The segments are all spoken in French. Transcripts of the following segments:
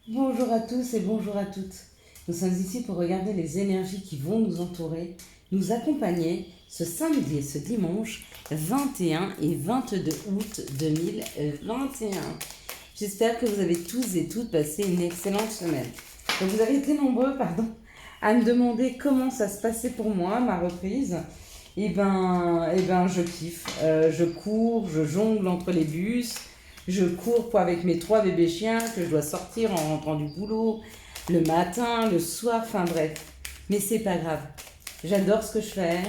Bonjour à tous et bonjour à toutes. Nous sommes ici pour regarder les énergies qui vont nous entourer, nous accompagner ce samedi et ce dimanche 21 et 22 août 2021. J'espère que vous avez tous et toutes passé une excellente semaine. Donc vous avez été nombreux, à me demander comment ça se passait pour moi, ma reprise. Je kiffe. Je cours, je jongle entre les bus. Je cours avec mes 3 bébés chiens que je dois sortir en rentrant du boulot, le matin, le soir, enfin bref. Mais c'est pas grave. J'adore ce que je fais.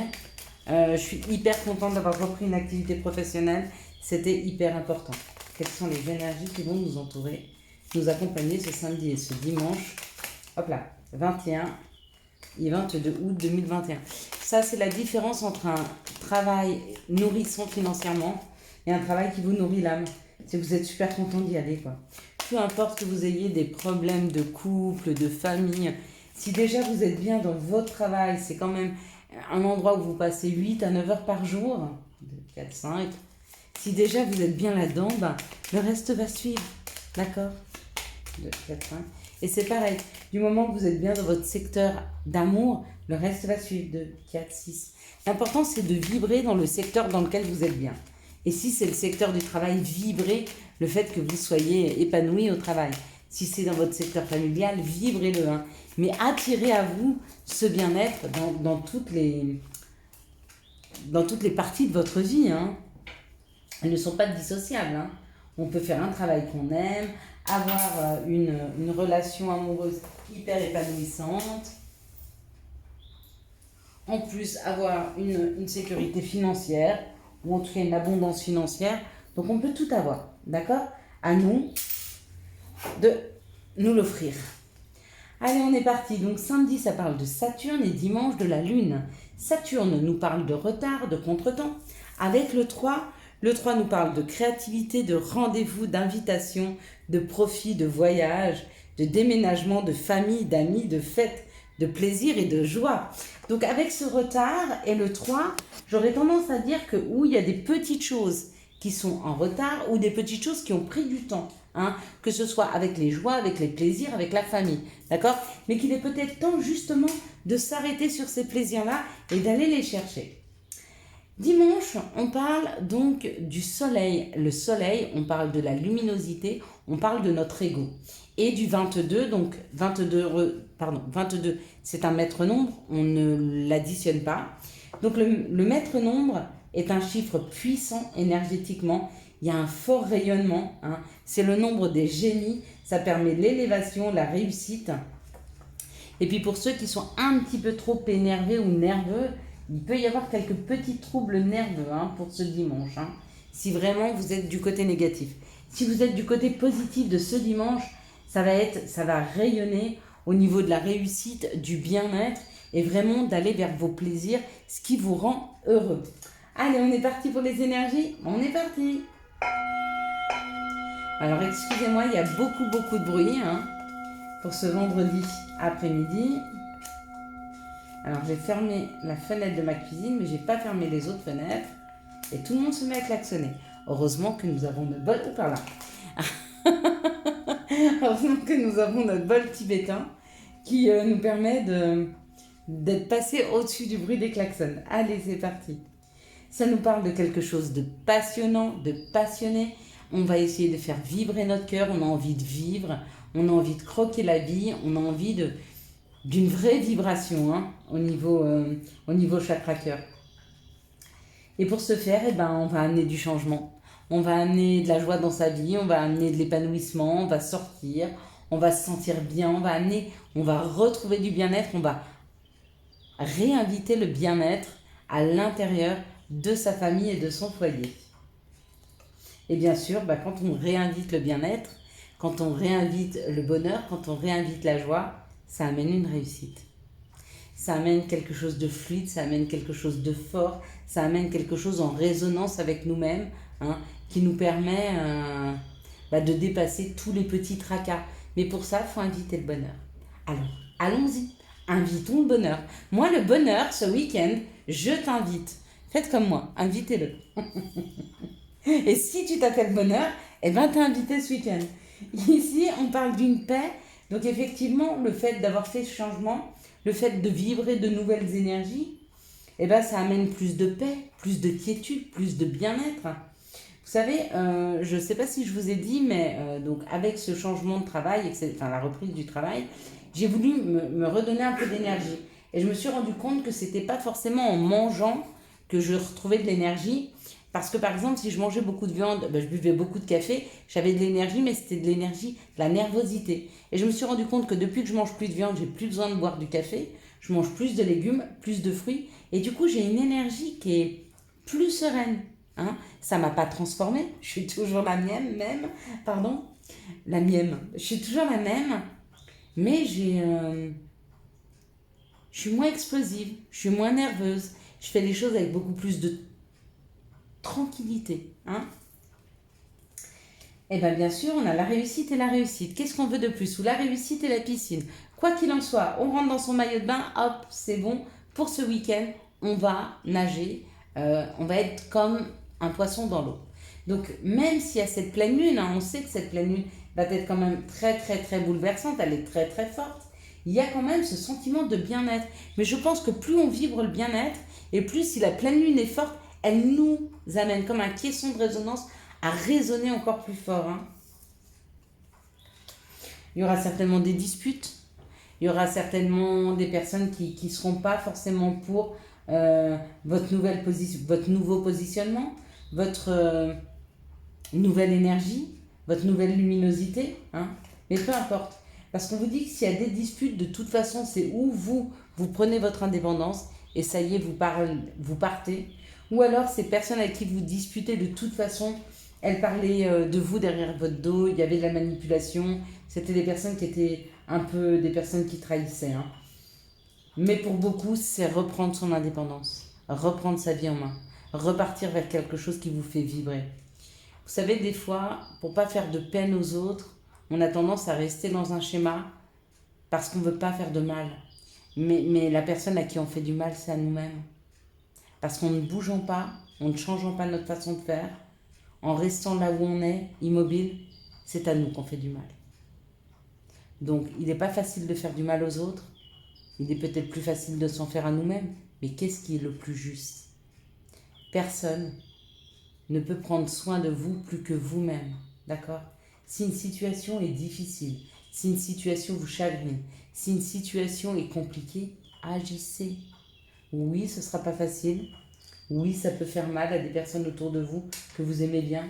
Je suis hyper contente d'avoir repris une activité professionnelle. C'était hyper important. Quelles sont les énergies qui vont nous entourer, nous accompagner ce samedi et ce dimanche, hop là, 21 et 22 août 2021. Ça, c'est la différence entre un travail nourrissant financièrement et un travail qui vous nourrit l'âme. C'est que vous êtes super content d'y aller, quoi. Peu importe que vous ayez des problèmes de couple, de famille, si déjà vous êtes bien dans votre travail, c'est quand même un endroit où vous passez 8 à 9 heures par jour, 4, 5. Si déjà vous êtes bien là-dedans, le reste va suivre. D'accord 2, 4, 5. Et c'est pareil, du moment que vous êtes bien dans votre secteur d'amour, le reste va suivre. 2, 4, 6. L'important, c'est de vibrer dans le secteur dans lequel vous êtes bien. Et si c'est le secteur du travail, vibrez le fait que vous soyez épanoui au travail. Si c'est dans votre secteur familial, vibrez-le. Mais attirez à vous ce bien-être dans toutes les parties de votre vie. Elles ne sont pas dissociables. On peut faire un travail qu'on aime, avoir une relation amoureuse hyper épanouissante. En plus, avoir une sécurité financière, ou en tout cas une abondance financière. Donc on peut tout avoir, d'accord? À nous de nous l'offrir. Allez, on est parti. Donc samedi, ça parle de Saturne et dimanche de la Lune. Saturne nous parle de retard, de contretemps. Avec le 3 nous parle de créativité, de rendez-vous, d'invitation, de profit, de voyage, de déménagement, de famille, d'amis, de fête, de plaisir et de joie. Donc avec ce retard et le 3, j'aurais tendance à dire que il y a des petites choses qui sont en retard ou des petites choses qui ont pris du temps. Que ce soit avec les joies, avec les plaisirs, avec la famille, d'accord? Mais qu'il est peut-être temps justement de s'arrêter sur ces plaisirs-là et d'aller les chercher. Dimanche, on parle donc du soleil. Le soleil, on parle de la luminosité, on parle de notre ego. Et du 22, donc 22, c'est un maître nombre, on ne l'additionne pas. Donc le maître nombre est un chiffre puissant énergétiquement, il y a un fort rayonnement, c'est le nombre des génies, ça permet l'élévation, la réussite. Et puis pour ceux qui sont un petit peu trop énervés ou nerveux, il peut y avoir quelques petits troubles nerveux pour ce dimanche, si vraiment vous êtes du côté négatif. Si vous êtes du côté positif de ce dimanche, ça va rayonner au niveau de la réussite, du bien-être et vraiment d'aller vers vos plaisirs, ce qui vous rend heureux. Allez, on est parti pour les énergies? On est parti! Alors excusez-moi, il y a beaucoup de bruit pour ce vendredi après-midi. Alors j'ai fermé la fenêtre de ma cuisine, mais j'ai pas fermé les autres fenêtres. Et tout le monde se met à klaxonner. Heureusement que nous avons notre bol... Oh, par là. Heureusement que nous avons notre bol tibétain qui nous permet d'être passé au-dessus du bruit des klaxons. Allez, c'est parti. Ça nous parle de quelque chose de passionnant, de passionné. On va essayer de faire vibrer notre cœur. On a envie de vivre. On a envie de croquer la vie. On a envie d'une vraie vibration au niveau chakra-cœur. Et pour ce faire, on va amener du changement. On va amener de la joie dans sa vie, on va amener de l'épanouissement, on va sortir, on va se sentir bien, on va retrouver du bien-être, on va réinviter le bien-être à l'intérieur de sa famille et de son foyer. Et bien sûr, quand on réinvite le bien-être, quand on réinvite le bonheur, quand on réinvite la joie, ça amène une réussite. Ça amène quelque chose de fluide, ça amène quelque chose de fort, ça amène quelque chose en résonance avec nous-mêmes, qui nous permet de dépasser tous les petits tracas. Mais pour ça, il faut inviter le bonheur. Alors, allons-y, invitons le bonheur. Moi, le bonheur, ce week-end, je t'invite. Faites comme moi, invitez-le. Et si tu t'appelles bonheur, t'es invité ce week-end. Ici, on parle d'une paix Donc effectivement, le fait d'avoir fait ce changement, le fait de vibrer de nouvelles énergies, eh ben, ça amène plus de paix, plus de quiétude, plus de bien-être. Vous savez, je ne sais pas si je vous ai dit, mais donc avec ce changement de travail, enfin la reprise du travail, j'ai voulu me redonner un peu d'énergie. Et je me suis rendu compte que ce n'était pas forcément en mangeant que je retrouvais de l'énergie. Parce que par exemple, si je mangeais beaucoup de viande, ben, je buvais beaucoup de café, j'avais de l'énergie, mais c'était de l'énergie, de la nervosité. Et je me suis rendu compte que depuis que je mange plus de viande, j'ai plus besoin de boire du café, je mange plus de légumes, plus de fruits, et du coup j'ai une énergie qui est plus sereine. Hein, ça m'a pas transformée, je suis toujours la même, pardon, la mienne. Je suis toujours la même, mais je suis moins explosive, je suis moins nerveuse, je fais les choses avec beaucoup plus de tranquillité. Hein. Et bien sûr, on a la réussite et la réussite. Qu'est-ce qu'on veut de plus? Ou la réussite et la piscine. Quoi qu'il en soit, on rentre dans son maillot de bain, hop, c'est bon. Pour ce week-end, on va nager, on va être comme un poisson dans l'eau. Donc, même s'il y a cette pleine lune, hein, on sait que cette pleine lune va être quand même très, très, très bouleversante, elle est très, très forte. Il y a quand même ce sentiment de bien-être. Mais je pense que plus on vibre le bien-être, et plus si la pleine lune est forte, elle nous amène comme un caisson de résonance à résonner encore plus fort. Hein. Il y aura certainement des disputes, il y aura certainement des personnes qui ne seront pas forcément pour votre nouveau positionnement, votre nouvelle énergie, votre nouvelle luminosité. Hein. Mais peu importe. Parce qu'on vous dit que s'il y a des disputes, de toute façon, c'est où vous prenez votre indépendance et ça y est, vous partez. Ou alors, ces personnes avec qui vous disputez, de toute façon, elles parlaient de vous derrière votre dos, il y avait de la manipulation. C'était des personnes qui étaient un peu des personnes qui trahissaient. Hein. Mais pour beaucoup, c'est reprendre son indépendance, reprendre sa vie en main, repartir vers quelque chose qui vous fait vibrer. Vous savez, des fois, pour ne pas faire de peine aux autres, on a tendance à rester dans un schéma parce qu'on ne veut pas faire de mal. Mais la personne à qui on fait du mal, c'est à nous-mêmes. Parce qu'en ne bougeant pas, en ne changeant pas notre façon de faire, en restant là où on est, immobile, c'est à nous qu'on fait du mal. Donc, il n'est pas facile de faire du mal aux autres. Il est peut-être plus facile de s'en faire à nous-mêmes. Mais qu'est-ce qui est le plus juste? Personne ne peut prendre soin de vous plus que vous-même. D'accord? Si une situation est difficile, si une situation vous chagrine, si une situation est compliquée, agissez. Oui, ce ne sera pas facile. Oui, ça peut faire mal à des personnes autour de vous que vous aimez bien.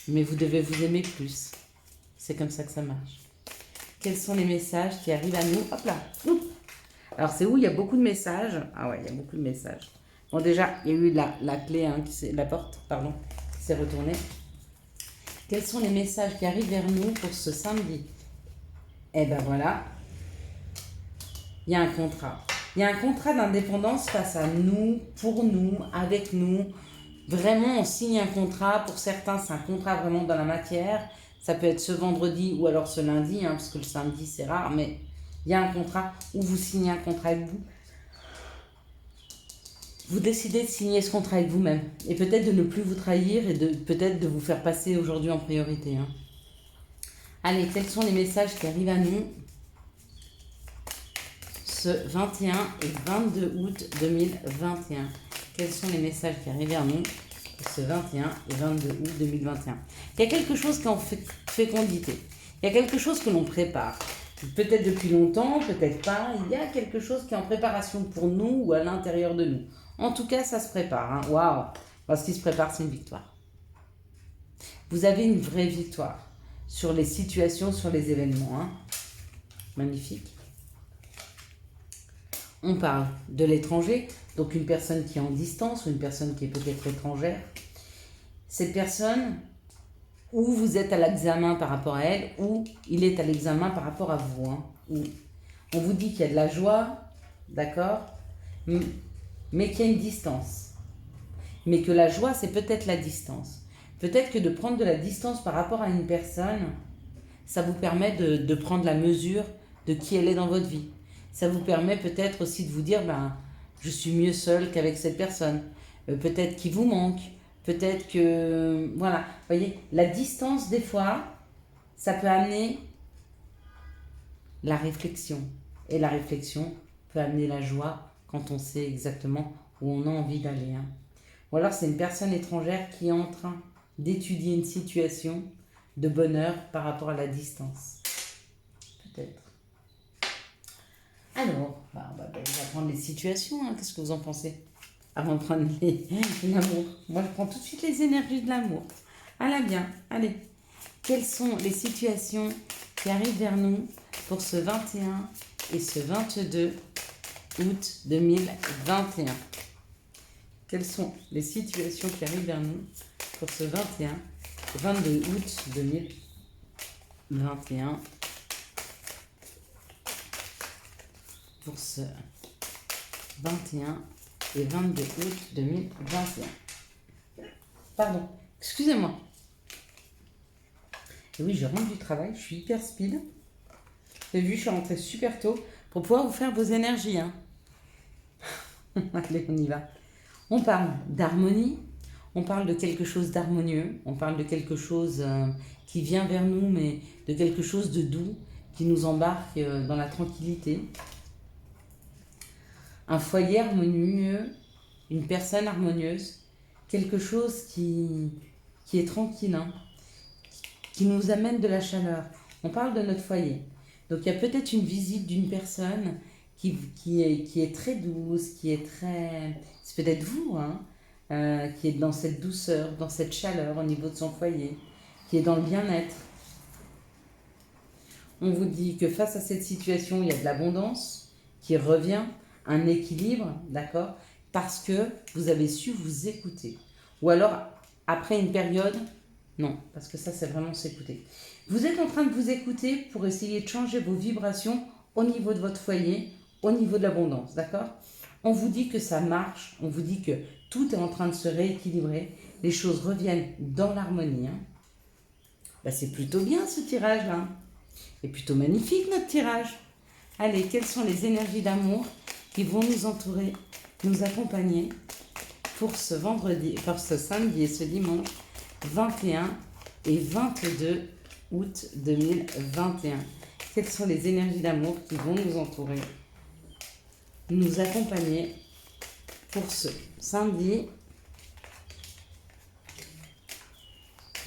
Mais vous devez vous aimer plus. C'est comme ça que ça marche. Quels sont les messages qui arrivent à nous? Hop là. Alors, c'est où il y a beaucoup de messages. Ah ouais, il y a beaucoup de messages. Bon, déjà, il y a eu la clé, hein, la porte, pardon, qui s'est retournée. Quels sont les messages qui arrivent vers nous pour ce samedi? Eh ben voilà. Il y a un contrat. Il y a un contrat d'indépendance face à nous, pour nous, avec nous. Vraiment, on signe un contrat. Pour certains, c'est un contrat vraiment dans la matière. Ça peut être ce vendredi ou alors ce lundi, hein, parce que le samedi, c'est rare. Mais il y a un contrat où vous signez un contrat avec vous. Vous décidez de signer ce contrat avec vous-même. Et peut-être de ne plus vous trahir et peut-être de vous faire passer aujourd'hui en priorité. Hein. Allez, quels sont les messages qui arrivent à nous ce 21 et 22 août 2021? Quels sont les messages qui arrivent à nous ce 21 et 22 août 2021? Il y a quelque chose qui est en fécondité. Il y a quelque chose que l'on prépare. Peut-être depuis longtemps, peut-être pas. Il y a quelque chose qui est en préparation pour nous ou à l'intérieur de nous. En tout cas, ça se prépare. Hein. Waouh! Parce qu'il se prépare, c'est une victoire. Vous avez une vraie victoire sur les situations, sur les événements. Hein. Magnifique. On parle de l'étranger, donc une personne qui est en distance ou une personne qui est peut-être étrangère. Cette personne, ou vous êtes à l'examen par rapport à elle, ou il est à l'examen par rapport à vous. Hein. On vous dit qu'il y a de la joie, d'accord, mais qu'il y a une distance. Mais que la joie, c'est peut-être la distance. Peut-être que de prendre de la distance par rapport à une personne, ça vous permet de prendre la mesure de qui elle est dans votre vie. Ça vous permet peut-être aussi de vous dire, je suis mieux seule qu'avec cette personne. Peut-être qu'il vous manque. Peut-être que... Voilà. Vous voyez, la distance, des fois, ça peut amener la réflexion. Et la réflexion peut amener la joie quand on sait exactement où on a envie d'aller. Hein. Ou alors c'est une personne étrangère qui est en train d'étudier une situation de bonheur par rapport à la distance. Peut-être. Alors, on va prendre les situations. Hein. Qu'est-ce que vous en pensez? Avant de prendre l'amour. Moi, je prends tout de suite les énergies de l'amour. Allez bien, allez. Quelles sont les situations qui arrivent vers nous pour ce 21 et ce 22 août 2021? Quelles sont les situations qui arrivent vers nous pour ce 21 et 22 août 2021? Pour ce 21 et 22 août 2021. Pardon, excusez-moi. Et oui, je rentre du travail, je suis hyper speed. Vous avez vu, je suis rentrée super tôt pour pouvoir vous faire vos énergies. Hein. Allez, on y va. On parle d'harmonie, on parle de quelque chose d'harmonieux, on parle de quelque chose qui vient vers nous, mais de quelque chose de doux, qui nous embarque dans la tranquillité. Un foyer harmonieux, une personne harmonieuse, quelque chose qui est tranquille, hein, qui nous amène de la chaleur. On parle de notre foyer. Donc il y a peut-être une visite d'une personne qui est très douce, qui est très... C'est peut-être vous, hein, qui est dans cette douceur, dans cette chaleur au niveau de son foyer, qui est dans le bien-être. On vous dit que face à cette situation, il y a de l'abondance qui revient, un équilibre, d'accord, parce que vous avez su vous écouter. Ou alors, après une période, non, parce que ça, c'est vraiment s'écouter. Vous êtes en train de vous écouter pour essayer de changer vos vibrations au niveau de votre foyer, au niveau de l'abondance, d'accord? On vous dit que ça marche, on vous dit que tout est en train de se rééquilibrer, les choses reviennent dans l'harmonie. Hein. Ben, c'est plutôt bien ce tirage-là. Et plutôt magnifique notre tirage. Allez, quelles sont les énergies d'amour qui vont nous entourer, nous accompagner pour ce vendredi, pour ce samedi et ce dimanche 21 et 22 août 2021. Quelles sont les énergies d'amour qui vont nous entourer, nous accompagner pour ce samedi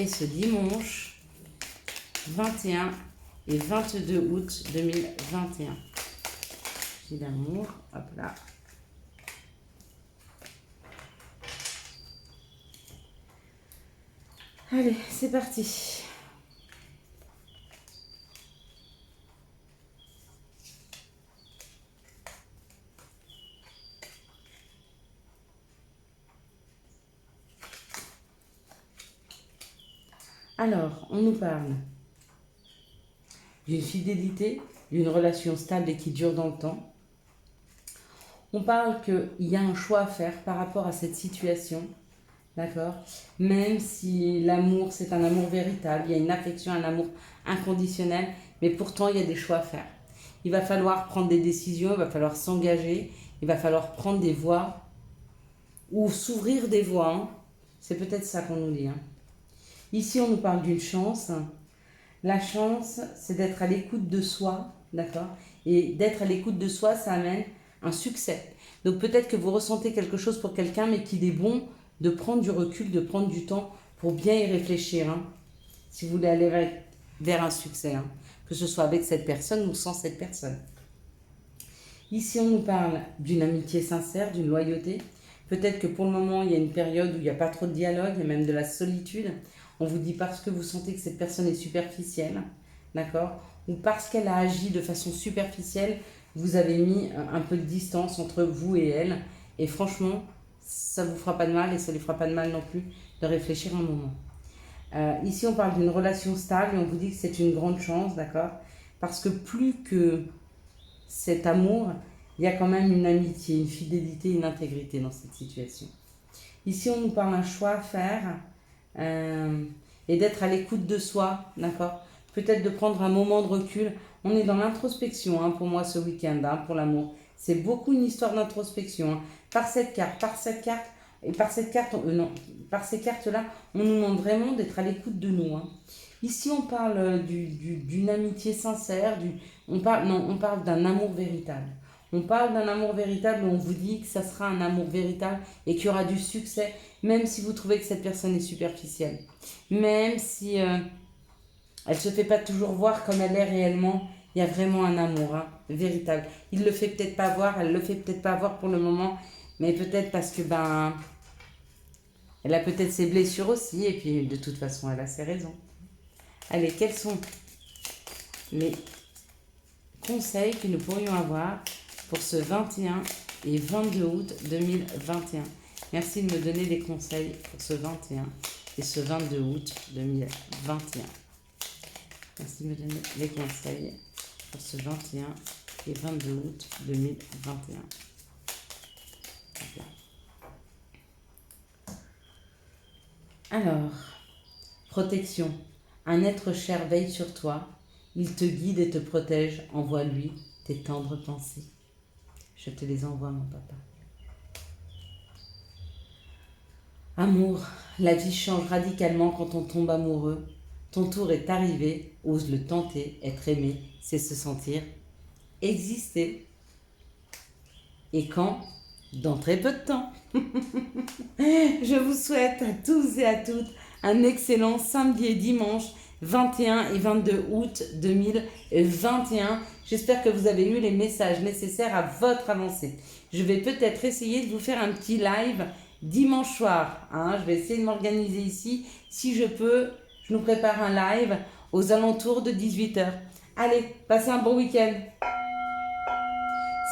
et ce dimanche 21 et 22 août 2021. D'amour, hop là. Allez, c'est parti. Alors, on nous parle d'une fidélité, d'une relation stable et qui dure dans le temps. On parle qu'il y a un choix à faire par rapport à cette situation, d'accord? Même si l'amour, c'est un amour véritable, il y a une affection, un amour inconditionnel, mais pourtant, il y a des choix à faire. Il va falloir prendre des décisions, il va falloir s'engager, il va falloir prendre des voies ou s'ouvrir des voies. Hein. C'est peut-être ça qu'on nous dit. Hein. Ici, on nous parle d'une chance. La chance, c'est d'être à l'écoute de soi, d'accord? Et d'être à l'écoute de soi, ça amène un succès. Donc peut-être que vous ressentez quelque chose pour quelqu'un, mais qu'il est bon de prendre du recul, de prendre du temps pour bien y réfléchir. Hein, si vous voulez aller vers un succès, hein, que ce soit avec cette personne ou sans cette personne. Ici, on nous parle d'une amitié sincère, d'une loyauté. Peut-être que pour le moment, il y a une période où il n'y a pas trop de dialogue, il y a même de la solitude. On vous dit parce que vous sentez que cette personne est superficielle, d'accord? Ou parce qu'elle a agi de façon superficielle, vous avez mis un peu de distance entre vous et elle. Et franchement, ça ne vous fera pas de mal et ça ne lui fera pas de mal non plus de réfléchir un moment. Ici, on parle d'une relation stable et on vous dit que c'est une grande chance, d'accord? Parce que plus que cet amour, il y a quand même une amitié, une fidélité, une intégrité dans cette situation. Ici, on nous parle d'un choix à faire et d'être à l'écoute de soi, d'accord? Peut-être de prendre un moment de recul. On est dans l'introspection, hein, pour moi, ce week-end, hein, pour l'amour. C'est beaucoup une histoire d'introspection. Hein. Par cette carte, et par cette carte, non, par ces cartes-là, on nous demande vraiment d'être à l'écoute de nous. Hein. Ici, on parle d'une amitié sincère, on parle d'un amour véritable. On parle d'un amour véritable où on vous dit que ça sera un amour véritable et qu'il y aura du succès, même si vous trouvez que cette personne est superficielle. Même si elle ne se fait pas toujours voir comme elle est réellement, il y a vraiment un amour véritable. Il ne le fait peut-être pas voir, elle ne le fait peut-être pas voir pour le moment, mais peut-être parce que elle a peut-être ses blessures aussi, et puis de toute façon, elle a ses raisons. Allez, quels sont les conseils que nous pourrions avoir pour ce 21 et 22 août 2021? Merci de me donner des conseils pour ce 21 et ce 22 août 2021. Merci de me donner des conseils pour ce 21 et 22 août 2021. Bien. Alors, protection. Un être cher veille sur toi. Il te guide et te protège. Envoie-lui tes tendres pensées. Je te les envoie, mon papa. Amour. La vie change radicalement quand on tombe amoureux. Ton tour est arrivé. Ose le tenter. Être aimé, c'est se sentir exister. Et quand? Dans très peu de temps. Je vous souhaite à tous et à toutes un excellent samedi et dimanche 21 et 22 août 2021. J'espère que vous avez eu les messages nécessaires à votre avancée. Je vais peut-être essayer de vous faire un petit live dimanche soir. Je vais essayer de m'organiser ici. Si je peux, je nous prépare un live aux alentours de 18h. Allez, passez un bon week-end.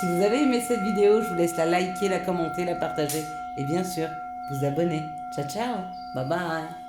Si vous avez aimé cette vidéo, je vous laisse la liker, la commenter, la partager et bien sûr, vous abonner. Ciao, ciao. Bye bye.